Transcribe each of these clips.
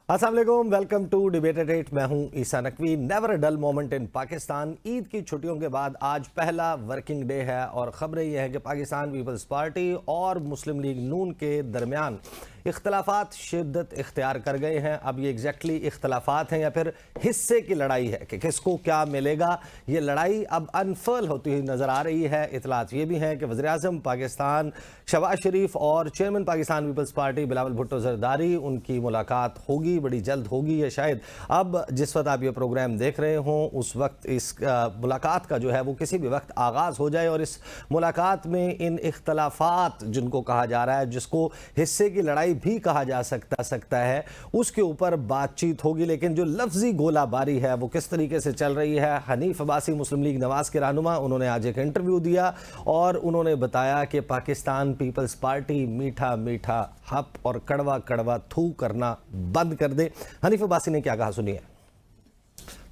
अस्सलाम वालेकुम, welcome to debate eight 8। मैं हूं Isa Naqvi. Never a dull moment in Pakistan. Eid की छुट्टियों के बाद आज पहला वर्किंग डे है और खबरें यह है कि पाकिस्तान पीपल्स पार्टी और मुस्लिम लीग नून के दरमियान इख्तलाफात शिद्दत इख्तियार कर गए हैं। अब ये एग्जैक्टली इख्तलाफात हैं या फिर हिस्से की लड़ाई है कि किसको क्या मिलेगा। ये लड़ाई अब अनफर्ल होती हुई नज़र आ रही है। इतलात ये भी हैं कि वज़ीर-ए-आज़म पाकिस्तान शहबाज शरीफ और chairman Pakistan Peoples Party Bilawal Bhutto Zardari, उनकी मुलाकात होगी, बड़ी जल्द होगी या शायद अब जिस वक्त आप ये प्रोग्राम देख रहे हों उस वक्त इस मुलाकात का जो है वो किसी भी वक्त आगाज़ हो जाए और इस मुलाकात में इन इख्तलाफात जिनको कहा जा रहा है, जिसको हिस्से की लड़ाई भी कहा जा सकता है, उसके ऊपर बातचीत होगी। लेकिन जो लफ्जी गोलाबारी है वो किस तरीके से चल रही है। हनीफ अब्बासी मुस्लिम लीग नवाज के रहनुमा, उन्होंने आज एक इंटरव्यू दिया और उन्होंने बताया कि पाकिस्तान पीपल्स पार्टी मीठा मीठा हप और कड़वा कड़वा थू करना बंद कर दे। हनीफ अब्बासी ने क्या कहा, सुनिए।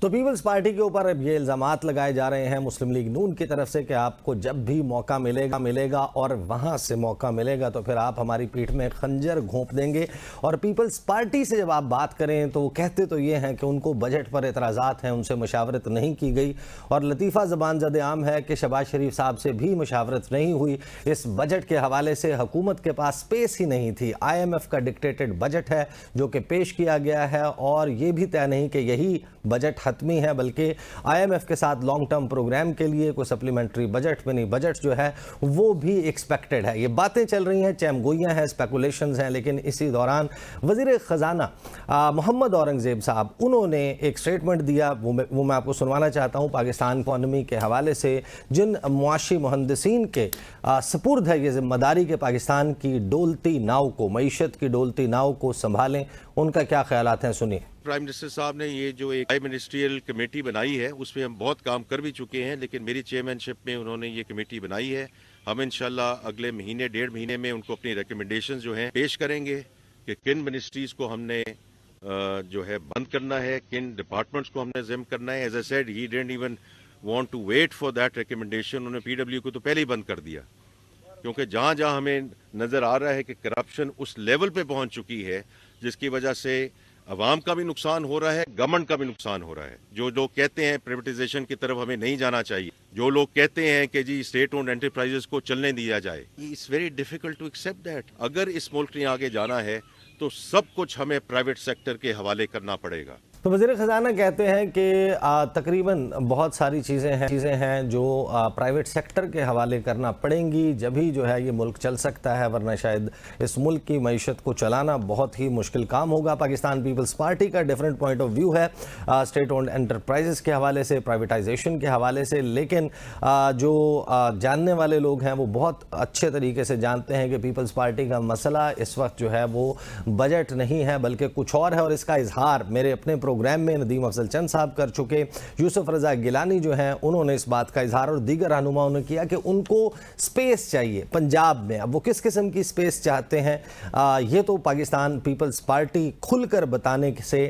तो पीपल्स पार्टी के ऊपर अब ये इल्ज़ामात लगाए जा रहे हैं मुस्लिम लीग नून की तरफ से कि आपको जब भी मौका मिलेगा और वहाँ से मौका मिलेगा तो फिर आप हमारी पीठ में खंजर घोंप देंगे। और पीपल्स पार्टी से जब आप बात करें तो वो कहते तो ये हैं कि उनको बजट पर एतराज़ात हैं, उनसे मशावरत नहीं की गई। और लतीफ़ा ज़बान ज़द आम है कि शहबाज शरीफ साहब से भी मशावरत नहीं हुई। इस बजट के हवाले से हुकूमत के पास स्पेस ही नहीं थी। IMF का डिक्टेटेड बजट है जो कि पेश किया गया है और ये भी तय नहीं कि यही बजट हतमी है, बल्कि IMF के साथ लॉन्ग टर्म प्रोग्राम के लिए कोई सप्लीमेंट्री बजट में नहीं, बजट जो है वो भी एक्सपेक्टेड है। ये बातें चल रही हैं, चैमगोइयाँ हैं, स्पेकुलेशंस हैं। लेकिन इसी दौरान वज़ीर ख़जाना मोहम्मद औरंगज़ेब साहब, उन्होंने एक स्टेटमेंट दिया, वो मैं आपको सुनवाना चाहता हूँ। पाकिस्तान इकॉनमी के हवाले से जिन मुआशी मुहंदिसीन के सपुर्द है ये जिम्मेदारी के पाकिस्तान की डोलती नाव को, मईशत की डोलती नाव को संभालें, उनका क्या ख्यालात हैं, सुनिए। प्राइम मिनिस्टर साहब ने ये जो एक मिनिस्ट्रियल कमेटी बनाई है उसमें हम बहुत काम कर भी चुके हैं, लेकिन मेरी चेयरमैनशिप में उन्होंने ये कमेटी बनाई है। हम इंशाल्लाह अगले महीने 1.5 महीने में उनको अपनी रिकमेंडेशन जो हैं पेश करेंगे कि किन मिनिस्ट्रीज को हमने जो है बंद करना है, किन डिपार्टमेंट्स को हमने जिम करना है। As I said, he didn't even want to wait for that recommendation. उन्होंने PW को तो पहले ही बंद कर दिया, क्योंकि जहाँ जहाँ हमें नज़र आ रहा है कि करप्शन उस लेवल पे पहुँच चुकी है जिसकी वजह से अवाम का भी नुकसान हो रहा है, गवर्नमेंट का भी नुकसान हो रहा है। जो लोग कहते हैं प्राइवेटाइजेशन की तरफ हमें नहीं जाना चाहिए, जो लोग कहते हैं कि जी स्टेट ओन्ड एंटरप्राइजेस को चलने दिया जाए, it's very difficult to accept that. अगर इस मुल्क ने आगे जाना है तो सब कुछ हमें प्राइवेट सेक्टर के हवाले करना पड़ेगा। तो वज़ीर ख़जाना कहते हैं कि तकरीबन बहुत सारी चीज़ें हैं जो प्राइवेट सेक्टर के हवाले करना पड़ेंगी, जब ही जो है ये मुल्क चल सकता है, वरना शायद इस मुल्क की मईशत को चलाना बहुत ही मुश्किल काम होगा। पाकिस्तान पीपल्स पार्टी का डिफरेंट पॉइंट ऑफ व्यू है स्टेट ओन्ड एंटरप्राइजेस के हवाले से, प्राइवेटाइजेशन के हवाले से। लेकिन जो जानने वाले लोग हैं वो बहुत अच्छे तरीके से जानते हैं कि पीपल्स पार्टी का मसला इस वक्त जो है वो बजट नहीं है बल्कि कुछ और है। और इसका इजहार मेरे अपने प्रोग्राम में नदीम अफजल चंद साहब कर चुके। यूसुफ रजा गिलानी जो हैं उन्होंने इस बात का इजहार और दीगर रहनुमाओं ने किया कि उनको स्पेस चाहिए पंजाब में। अब वो किस किस्म की स्पेस चाहते हैं ये तो पाकिस्तान पीपल्स पार्टी खुलकर बताने से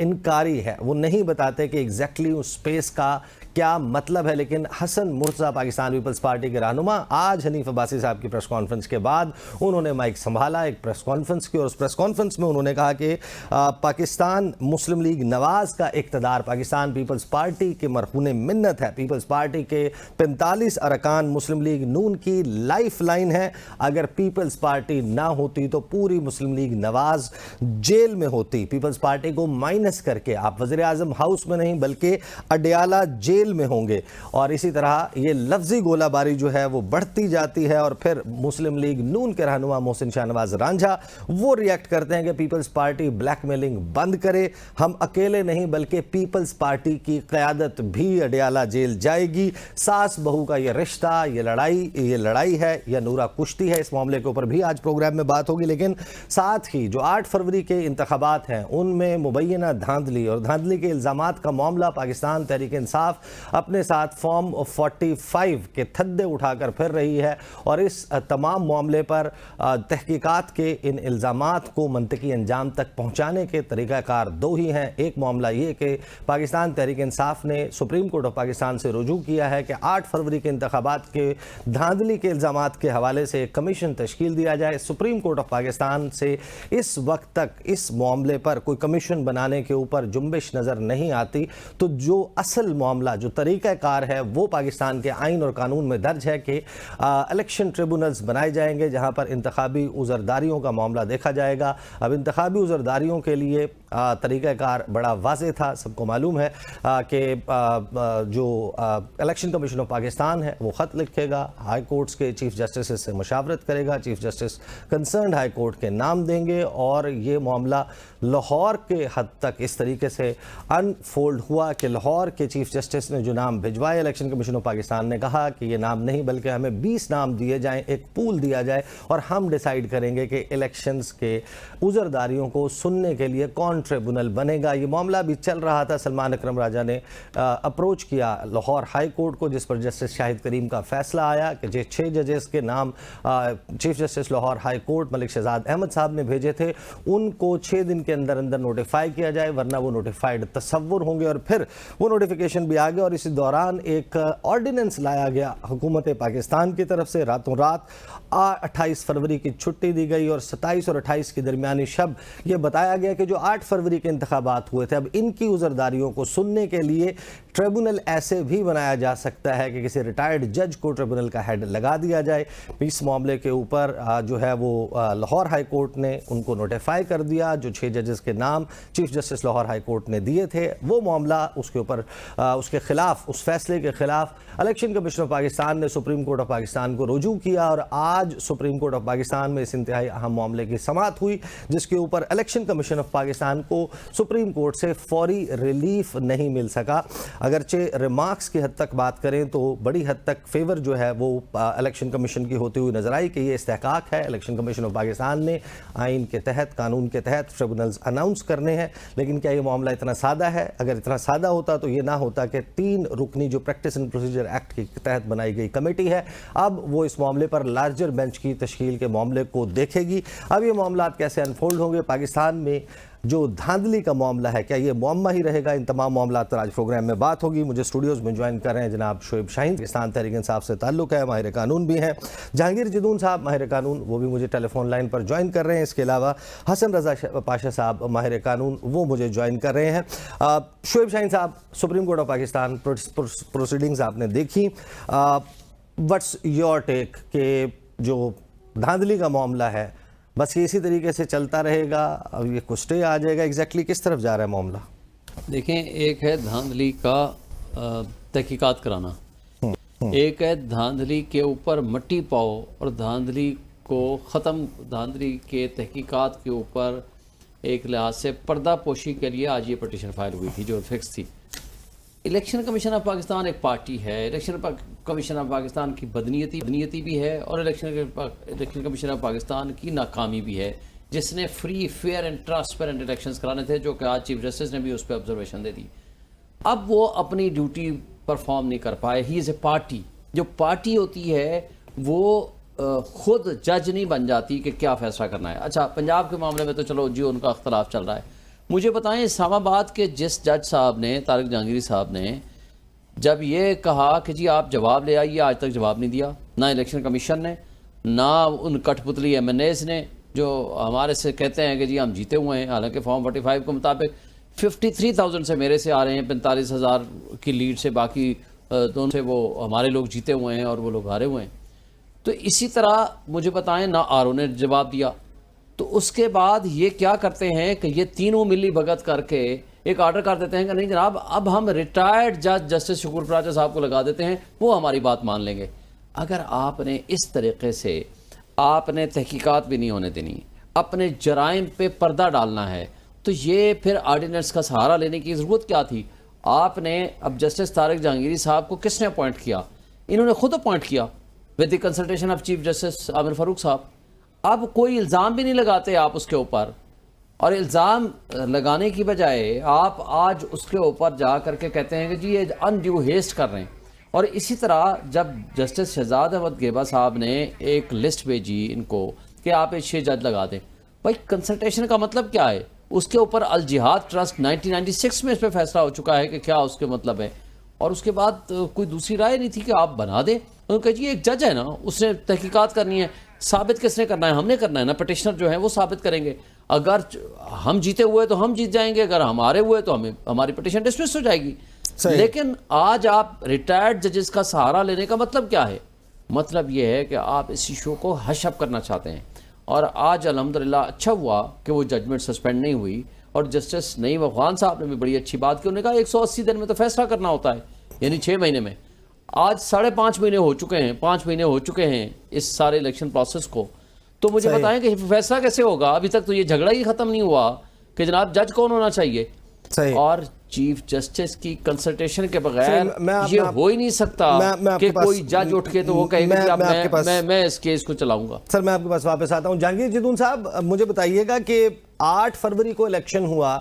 इनकारी है। वो नहीं बताते कि एग्जैक्टली उस स्पेस का क्या मतलब है। लेकिन हसन मुर्तज़ा पाकिस्तान पीपल्स पार्टी के रहनुमा आज हनीफ अब्बासी साहब की प्रेस कॉन्फ्रेंस के बाद उन्होंने माइक संभाला एक प्रेस कॉन्फ्रेंस की, और उस प्रेस कॉन्फ्रेंस में उन्होंने कहा कि पाकिस्तान मुस्लिम लीग नवाज का इक़्तिदार पाकिस्तान पीपल्स पार्टी के मरहून मिन्नत है। पीपल्स पार्टी के 45 अरकान मुस्लिम लीग नून की लाइफ लाइन है। अगर पीपल्स पार्टी ना होती तो पूरी मुस्लिम लीग नवाज जेल में होती। पीपल्स पार्टी को माइनस करके आप वज़ीर-ए-आज़म हाउस में नहीं बल्कि अडयाला जेल में होंगे। और इसी तरह ये लफ्जी गोलाबारी जो है वो बढ़ती जाती है। और फिर मुस्लिम लीग नून के रहनुमा मोहसिन शाहनवाज रांझा वो रिएक्ट करते हैं कि पीपल्स पार्टी ब्लैकमेलिंग बंद करे। हम अकेले नहीं बल्कि पीपल्स पार्टी की क़यादत भी अडयाला जेल जाएगी। सास बहू का ये रिश्ता, ये लड़ाई है या नूरा कुश्ती है, इस मामले के ऊपर भी आज प्रोग्राम में बात होगी। लेकिन साथ ही जो 8 फरवरी के इंतखाबात हैं उनमें मुबैना धांधली और धांधली के इल्ज़ामात का मामला पाकिस्तान तहरीक इंसाफ अपने साथ फॉर्म 45 के थद्दे उठाकर फिर रही है और इस तमाम मामले पर तहकीकात के इन इल्ज़ामात को मंतकी अंजाम तक पहुँचाने के तरीक़ाकार दो ही हैं। एक मामला ये कि पाकिस्तान तहरीक इंसाफ ने सुप्रीम कोर्ट ऑफ पाकिस्तान से रुजू किया है कि 8 फरवरी के इंतखाबात के धांधली के इल्ज़ामात के हवाले से एक कमीशन तश्कील दिया जाए। सुप्रीम कोर्ट ऑफ पाकिस्तान से इस वक्त तक इस मामले पर कोई कमीशन बनाने के ऊपर जुम्बिश नज़र नहीं आती। तो जो असल मामला, जो तरीक़ाकार है, वो पाकिस्तान के आइन और कानून में दर्ज है कि इलेक्शन ट्रिब्यूनल्स बनाए जाएंगे जहाँ पर इंतखाबी उज़रदारियों का मामला देखा जाएगा। अब इंतखाबी उज़रदारियों के लिए तरीक़ाकार बड़ा वाज़ेह था, सबको मालूम है कि जो इलेक्शन कमीशन ऑफ पाकिस्तान है वो ख़त लिखेगा, हाई कोर्ट्स के चीफ जस्टिस से मशावरत करेगा, chief justice concerned high court के नाम देंगे और ये मामला लाहौर के हद तक इस तरीके से अनफोल्ड हुआ कि लाहौर के चीफ जस्टिस ने जो नाम भिजवाए, इलेक्शन कमीशन ऑफ पाकिस्तान ने कहा कि ये नाम नहीं बल्कि हमें 20 नाम दिए जाएं, एक पूल दिया जाए और हम डिसाइड करेंगे कि इलेक्शंस के उज़रदारियों को सुनने के लिए कौन ट्रिब्यूनल बनेगा। ये मामला भी चल रहा था। सलमान अकरम राजा ने अप्रोच किया लाहौर हाई कोर्ट को, जिस पर जस्टिस शाहिद करीम का फैसला आया कि जो 6 जजेस के नाम chief justice Lahore high court Malik Shahzad Ahmed साहब ने भेजे थे उनको 6 दिन के अंदर अंदर नोटिफाई किया जाए, वरना वो नोटिफाइड तस्वुर होंगे। और फिर वो नोटिफिकेशन भी आ गया और इसी दौरान एक ऑर्डिनेंस लाया गया हुकूमत पाकिस्तान की तरफ से। रातों रात 28 फरवरी की छुट्टी दी गई और 27 और 28 की दरमियानी शब ये बताया गया कि जो 8 फरवरी के इंतखाबात हुए थे, अब इनकी उज़रदारियों को सुनने के लिए ट्रिब्यूनल ऐसे भी बनाया जा सकता है कि किसी रिटायर्ड जज को ट्रिब्यूनल का हेड लगा दिया जाए। इस मामले के ऊपर जो है वो लाहौर हाई कोर्ट ने उनको नोटिफाई कर दिया। जो 6 जजेस के नाम chief justice Lahore high court ने दिए थे, वो मामला उसके ऊपर उसके खिलाफ, उस फैसले के खिलाफ इलेक्शन कमीशन ऑफ पाकिस्तान ने सुप्रीम कोर्ट ऑफ पाकिस्तान को रुजू किया और आज सुप्रीम कोर्ट ऑफ पाकिस्तान में इस इंतहाई अहम मामले की समाअत हुई, जिसके ऊपर इलेक्शन कमीशन ऑफ पाकिस्तान को सुप्रीम कोर्ट से फौरी रिलीफ नहीं मिल सका। अगरचे रिमार्क्स की हद तक बात करें तो बड़ी हद तक फेवर जो है वो इलेक्शन कमीशन की होती हुई नजर आई कि ये इस्तेहकाक है, इलेक्शन कमीशन ऑफ पाकिस्तान ने आइन के तहत, कानून के तहत ट्रिब्यूनल्स अनाउंस करने हैं। लेकिन क्या ये मामला इतना सादा है? अगर इतना सादा होता तो ये ना होता कि 3 रुकनी जो प्रैक्टिस एंड प्रोसीजर एक्ट के तहत बनाई गई कमेटी है, अब वो इस मामले पर लार्जर बेंच की तश्कील के मामले को देखेगी। अब ये मामला कैसे अनफोल्ड होंगे, पाकिस्तान में जो धांधली का मामला है क्या ये मुअम्मा ही रहेगा? इन तमाम मामला पर आज प्रोग्राम में बात होगी। मुझे स्टूडियोज़ में ज्वाइन कर रहे हैं जनाब शोएब शाहीन, पाकिस्तान तहरीक इंसाफ से ताल्लुक़ है, माहिर कानून भी हैं। जहांगीर जदून साहब माहिर कानून, वो भी मुझे टेलीफोन लाइन पर ज्वाइन कर रहे हैं। इसके अलावा हसन रज़ा पाशा साहब माहिर कानून, वो मुझे ज्वाइन कर रहे हैं। शोएब शाहीन साहब, supreme court of Pakistan proceedings आपने देखी, व्हाट्स योर टेक के जो धांधली का मामला है बस ये इसी तरीके से चलता रहेगा, अब ये कुछ स्टे आ जाएगा, एग्जैक्टली किस तरफ जा रहा है मामला? देखें, एक है धांधली का तहकीकात कराना, एक है धांधली के ऊपर मट्टी पाओ और धांधली को ख़त्म, धांधली के तहकीकात के ऊपर एक लिहाज से पर्दा पोशी के लिए आज ये पटिशन फाइल हुई थी जो फिक्स थी। इलेक्शन कमीशन ऑफ पाकिस्तान एक पार्टी है, इलेक्शन कमीशन ऑफ पाकिस्तान की बदनीयती भी है और इलेक्शन कमीशन ऑफ पाकिस्तान की नाकामी भी है, जिसने free, fair and transparent elections कराने थे, जो कि आज चीफ जस्टिस ने भी उस पर ऑब्जर्वेशन दे दी। अब वो अपनी ड्यूटी परफॉर्म नहीं कर पाए। He is a party. जो पार्टी होती है वो खुद जज नहीं बन जाती कि क्या फैसला करना है। अच्छा, पंजाब के मामले में तो चलो जी उनका अख्तलाफ चल रहा है। मुझे बताएं, इस्लामाबाद के जिस जज साहब ने, तारिक जहांगीरी साहब ने, जब ये कहा कि जी आप जवाब ले आइए, आज तक जवाब नहीं दिया, ना इलेक्शन कमीशन ने, ना उन कठपुतली MNAs ने जो हमारे से कहते हैं कि जी हम जीते हुए हैं, हालांकि फॉर्म 45 के मुताबिक 53,000 से मेरे से आ रहे हैं, 45,000 की लीड से बाकी दोनों से वो हमारे लोग जीते हुए हैं और वो लोग हारे हुए हैं। तो इसी तरह मुझे बताएं, ना RO ने जवाब दिया। तो उसके बाद ये क्या करते हैं कि ये तीनों मिली भगत करके एक ऑर्डर कर देते हैं कि नहीं जनाब, अब हम रिटायर्ड जज जस्टिस शुक्र फराजा साहब को लगा देते हैं, वो हमारी बात मान लेंगे। अगर आपने इस तरीके से आपने तहकीकात भी नहीं होने देनी, अपने जराइम पे पर्दा डालना है, तो ये फिर ऑर्डिनेंस का सहारा लेने की ज़रूरत क्या थी? आपने अब जस्टिस तारिक जहांगीरी साहब को किसने अपॉइंट किया? इन्होंने खुद अपॉइंट किया with the consultation of chief justice Aamir Farooq साहब। अब कोई इल्ज़ाम भी नहीं लगाते आप उसके ऊपर और इल्ज़ाम लगाने की बजाय आप आज उसके ऊपर जा करके कहते हैं कि जी ये अनड्यू हेस्ट कर रहे हैं। और इसी तरह जब जस्टिस शहजाद अहमद गेबा साहब ने एक लिस्ट भेजी इनको कि आप 6 जज लगा दें, भाई कंसल्टेशन का मतलब क्या है? उसके ऊपर अल जिहाद ट्रस्ट 1996 में इस पर फैसला हो चुका है कि क्या उसके मतलब है, और उसके बाद कोई दूसरी राय नहीं थी कि आप बना दें। उन्होंने कहा जी एक जज है ना, उसने तहकीकात करनी है, साबित किसने करना है? हमने करना है ना, पटिशनर जो है वो साबित करेंगे। अगर हम जीते हुए तो हम जीत जाएंगे, अगर हम हारे हुए तो हमें हमारी पटिशन डिसमिस हो जाएगी। लेकिन आज आप रिटायर्ड जजेस का सहारा लेने का मतलब क्या है? मतलब ये है कि आप इस इशू को हश अप करना चाहते हैं। और आज अल्हम्दुलिल्लाह अच्छा हुआ कि वो जजमेंट सस्पेंड नहीं हुई, और जस्टिस नईम अफगान साहब ने भी बड़ी अच्छी बात की। उन्होंने कहा 180 दिन में तो फैसला करना होता है, यानी 6 महीने में। आज 5.5 महीने हो चुके हैं, 5 महीने हो चुके हैं इस सारे इलेक्शन प्रोसेस को। तो मुझे बताएं कि फैसला कैसे होगा? अभी तक तो ये झगड़ा ही खत्म नहीं हुआ कि जनाब जज कौन होना चाहिए। सही। और चीफ जस्टिस की कंसल्टेशन के बगैर सही, ये हो ही नहीं सकता कि कोई जज उठ के तो वो कहेगा कि मैं इस केस को चलाऊंगा। सर मैं आपके पास वापस आता हूं। जहांगीर जिदून साहब, मुझे बताइएगा कि 8 फरवरी को इलेक्शन हुआ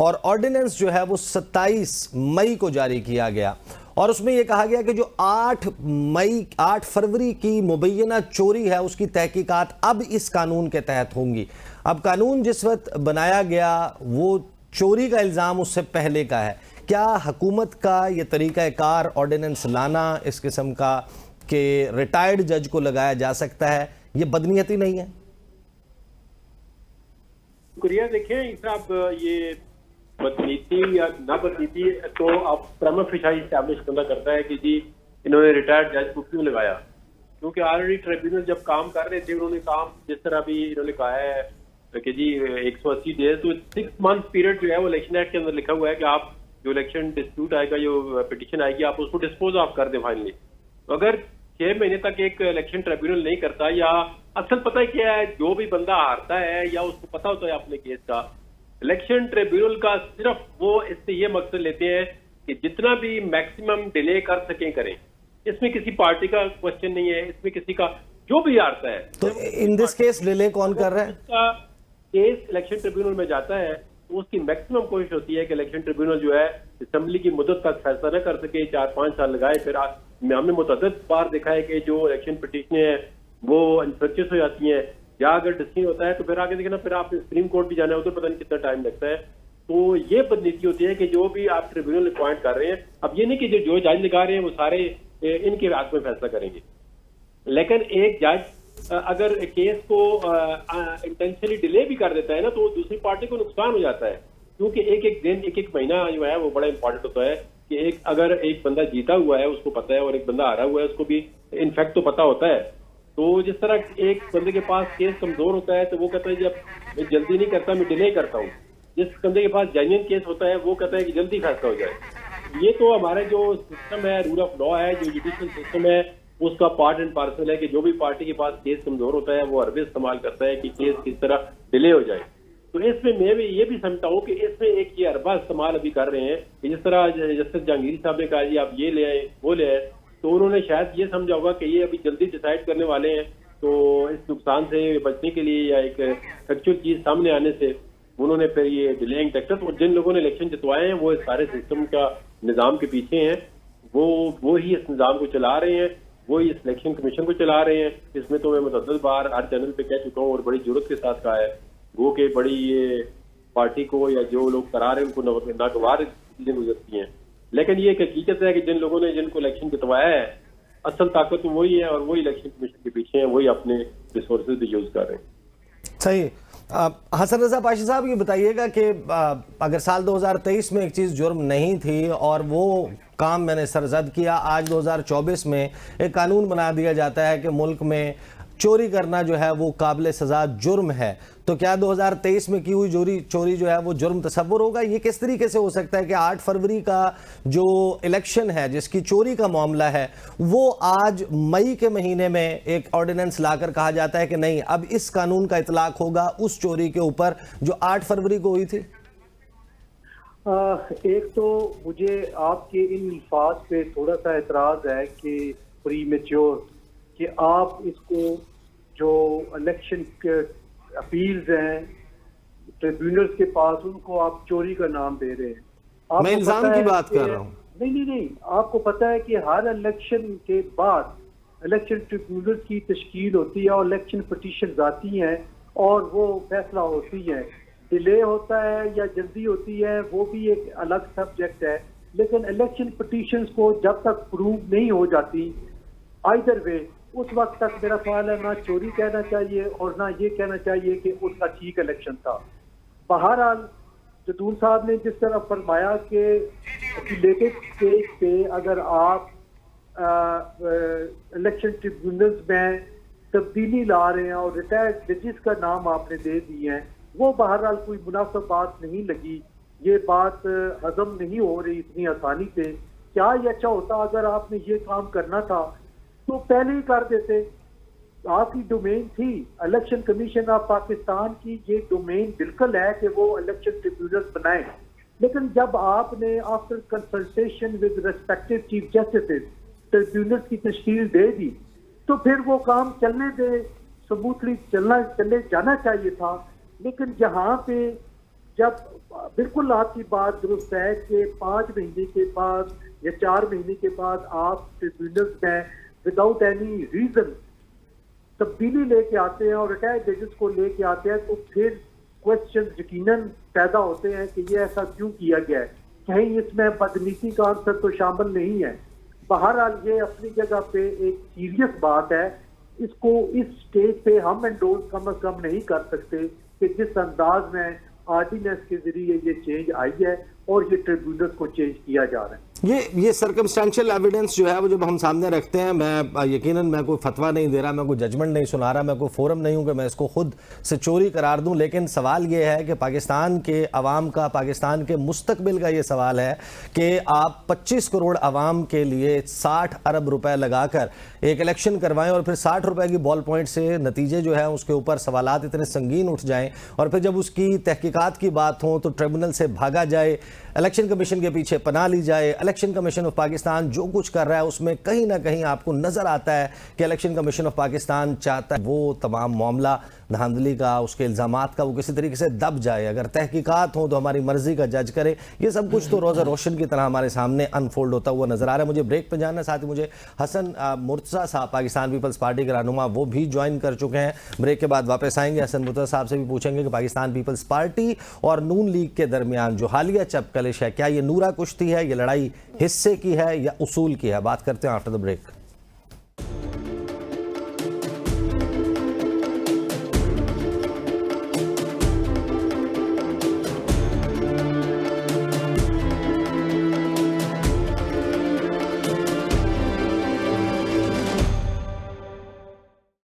और ऑर्डिनेंस जो है वो 27 मई को जारी किया गया, और उसमें यह कहा गया कि जो 8 फरवरी की मुबैना चोरी है उसकी तहकीकात अब इस कानून के तहत होंगी। अब कानून जिस वक्त बनाया गया वो चोरी का इल्ज़ाम उससे पहले का है। क्या हुकूमत का ये तरीक़ाकार ऑर्डिनेंस लाना इस किस्म का कि रिटायर्ड जज को लगाया जा सकता है, ये बदनीयती नहीं है? शुक्रिया। देखें साहब, ये बदनीति या ना बदनीति तो आप प्रमा फिशाई इस्टेब्लिश करना करता है कि जी इन्होंने रिटायर्ड जज को क्यों लगाया, क्योंकि ऑलरेडी ट्रिब्यूनल जब काम कर रहे थे उन्होंने काम जिस तरह भी इन्होंने कहा है कि जी 180 डेज, तो 6 मंथ पीरियड जो है वो इलेक्शन एक्ट के अंदर लिखा हुआ है कि आप जो इलेक्शन डिस्प्यूट आएगा, जो पिटिशन आएगी, आप उसको डिस्पोज ऑफ कर दें फाइनली। तो अगर 6 महीने तक एक इलेक्शन ट्रिब्यूनल नहीं करता, या असल पता है क्या है, जो भी बंदा हारता है या उसको पता होता है अपने केस का, इलेक्शन ट्रिब्यूनल का सिर्फ वो इससे ये मकसद लेते हैं कि जितना भी मैक्सिमम डिले कर सकें करें। इसमें किसी पार्टी का क्वेश्चन नहीं है, इसमें किसी का, जो भी हारता है। तो इन दिस केस डिले कौन कर रहा है? इसका केस इलेक्शन ट्रिब्यूनल में जाता है तो उसकी मैक्सिमम कोशिश होती है कि इलेक्शन ट्रिब्यूनल जो है असेंबली की मुद्दत तक फैसला न कर सके, 4-5 साल लगाए। फिर हमने मुतअद्दिद बार देखा है कि जो इलेक्शन पिटीशनें हैं वो अनसक्सेस हो जाती हैं, या अगर डिसीजन होता है तो फिर आगे देखना, फिर आपने सुप्रीम कोर्ट भी जाना है, उधर पता नहीं कितना टाइम लगता है। तो ये बदनीति होती है कि जो भी आप ट्रिब्यूनल अपॉइंट कर रहे हैं, अब ये नहीं कि जो जज लगा रहे हैं वो सारे इनके हक में फैसला करेंगे, लेकिन एक जज अगर केस को इंटेंशनली डिले भी कर देता है ना, तो दूसरी पार्टी को नुकसान हो जाता है, क्योंकि एक दिन एक महीना जो है वो बड़ा इंपॉर्टेंट होता है कि अगर एक बंदा जीता हुआ है उसको पता है और एक बंदा हारा हुआ है उसको भी इनफैक्ट तो पता होता है। तो जिस तरह एक बंदे के पास केस कमजोर होता है तो वो कहता है जब मैं जल्दी नहीं करता, मैं डिले करता हूँ। जिस बंदे के पास जेन्युइन केस होता है वो कहता है कि जल्दी फैसला हो जाए। ये तो हमारा जो सिस्टम है, रूल ऑफ लॉ है, जो जुडिशियल सिस्टम है, उसका पार्ट एंड पार्सल है कि जो भी पार्टी के पास केस कमजोर होता है वो हरबे इस्तेमाल करता है कि केस किस तरह डिले हो जाए। तो इसमें मैं भी ये भी समझता हूँ कि इसमें एक ये अरबा इस्तेमाल अभी कर रहे हैं कि जिस तरह जस्टिस जहांगीर साहब ने कहा जी आप ये ले आए वो ले आए, तो उन्होंने शायद ये समझा होगा कि ये अभी जल्दी डिसाइड करने वाले हैं, तो इस नुकसान से बचने के लिए या एक फैक्चुअल चीज सामने आने से उन्होंने फिर ये डिलेइंग टैक्टिक्स, और जिन लोगों ने इलेक्शन जितवाए हैं वो इस सारे सिस्टम का निजाम के पीछे हैं, वो ही इस निजाम को चला रहे हैं, वो ही इस इलेक्शन कमीशन को चला रहे हैं। इसमें तो मैं मुतअद्दिद बार हर चैनल पे कह चुका हूँ और बड़ी जरूरत के साथ कहा है, वो कि बड़ी ये पार्टी को या जो लोग करा रहे हैं उनको नागवार चीजें गुजरती हैं, लेकिन ये एक हकीकत है कि जिन लोगों ने जिनको इलेक्शन जितवाया है असल ताकत तो वही है और वही इलेक्शन कमीशन के पीछे हैं, वही अपने रिसोर्सेज भी यूज कर रहे हैं। सही। हसन रजा पाशी साहब ये बताइएगा कि अगर साल 2023 में एक चीज़ जुर्म नहीं थी और वो काम मैंने सरजद किया, आज 2024 में एक कानून बना दिया जाता है कि मुल्क में चोरी करना जो है वो काबिल सज़ा जुर्म है, तो क्या 2023 में की हुई चोरी जो है वो जुर्म तस्वुर होगा? ये किस तरीके से हो सकता है कि 8 फरवरी का जो इलेक्शन है जिसकी चोरी का मामला है वो आज मई के महीने में एक ऑर्डिनेंस लाकर कहा जाता है कि नहीं अब इस कानून का इतलाक होगा उस चोरी के ऊपर जो 8 फरवरी को हुई थी? एक तो मुझे आपके इन अल्फाज पे थोड़ा सा एतराज है कि प्री मैच्योर, कि आप इसको जो इलेक्शन के अपील्स हैं ट्रिब्यूनल्स के पास, उनको आप चोरी का नाम दे रहे हैं। आपको मैं इल्जाम पता की है बात कि- कर रहा हूँ। नहीं, आपको पता है कि हर इलेक्शन के बाद इलेक्शन ट्रिब्यूनल्स की तश्कील होती है और इलेक्शन पिटीशन आती हैं और वो फैसला होती है। डिले होता है या जल्दी होती है वो भी एक अलग सब्जेक्ट है, लेकिन इलेक्शन पिटीशंस को जब तक प्रूव नहीं हो जाती आइदर वे, उस वक्त तक मेरा ख्याल है ना चोरी कहना चाहिए और ना ये कहना चाहिए कि उसका ठीक इलेक्शन था। बहरहाल जदूर साहब ने जिस तरह फरमाया कि लेटेस्ट स्टेज पे अगर आप इलेक्शन ट्रिब्यूनल्स में तब्दीली ला रहे हैं और रिटायर्ड जजेस का नाम आपने दे दिए हैं, वो बहरहाल कोई मुनासिब बात नहीं लगी। ये बात हजम नहीं हो रही इतनी आसानी से। क्या ये अच्छा होता अगर आपने ये काम करना था तो पहले ही कर देते। आपकी डोमेन थी इलेक्शन कमीशन ऑफ पाकिस्तान की, ये डोमेन बिल्कुल है कि वो इलेक्शन ट्रिब्यूनल्स बनाए, लेकिन जब आपने after consultation with respective chief justice tribunals की तश्कील दे दी तो फिर वो काम चलने दे, स्मूथली चले जाना चाहिए था। लेकिन जहाँ पे जब बिल्कुल आपकी बात दुरुस्त है कि 5 महीने के बाद या 4 महीने के बाद आप ट्रिब्यूनल्स में विदाउट एनी रीजन तब्दीली लेके आते हैं और रिटायर्ड जजेस को लेके आते हैं, तो फिर क्वेश्चन यकीनन पैदा होते हैं कि ये ऐसा क्यों किया गया है, कहीं इसमें बदनीति का आंसर तो शामिल नहीं है। बहरहाल ये अपनी जगह पे एक सीरियस बात है, इसको इस स्टेज पे हम एंडोर्स कम अज कम नहीं कर सकते कि जिस अंदाज में ऑर्डिनेंस के जरिए ये चेंज आई है और ये ट्रिब्यूनल्स को चेंज किया जा रहा है। ये सर्कमस्टेंशियल एविडेंस जो है वो जब हम सामने रखते हैं, मैं यकीनन मैं कोई फतवा नहीं दे रहा, मैं कोई जजमेंट नहीं सुना रहा, मैं कोई फोरम नहीं हूं कि मैं इसको खुद से चोरी करार दूं, लेकिन सवाल ये है कि पाकिस्तान के अवाम का, पाकिस्तान के मुस्तकबिल का ये सवाल है कि आप 25 करोड़ अवाम के लिए 60 अरब रुपए लगाकर एक इलेक्शन करवाएं और फिर 60 रुपए की बॉल पॉइंट से नतीजे जो है उसके ऊपर सवालात इतने संगीन उठ जाएं और फिर जब उसकी तहकीकात की बात हो तो ट्रिब्यूनल से भागा जाए, इलेक्शन कमीशन के पीछे पनाह ली जाए। इलेक्शन कमीशन ऑफ पाकिस्तान जो कुछ कर रहा है उसमें कहीं ना कहीं आपको नजर आता है कि इलेक्शन कमीशन ऑफ पाकिस्तान चाहता है वो तमाम मामला धांधली का, उसके इल्जामात का वो किसी तरीके से दब जाए। अगर तहकीकात हो तो हमारी मर्जी का जज करे। ये सब कुछ तो रोज़ा रोशन की तरह हमारे सामने अनफोल्ड होता हुआ नजर आ रहा है। मुझे ब्रेक पर जाना है, साथ ही मुझे हसन मुर्तज़ा साहब पाकिस्तान पीपल्स पार्टी के रहनुमा वो भी ज्वाइन कर चुके हैं। ब्रेक के बाद वापस आएंगे, हसन मुर्तज़ा साहब से भी पूछेंगे कि पाकिस्तान पीपल्स पार्टी और नून लीग के दरमियान जो हालिया चपकलिश है, क्या ये नूरा कुश्ती है, ये लड़ाई हिस्से की है या उसूल की है? बात करते हैं आफ्टर द ब्रेक।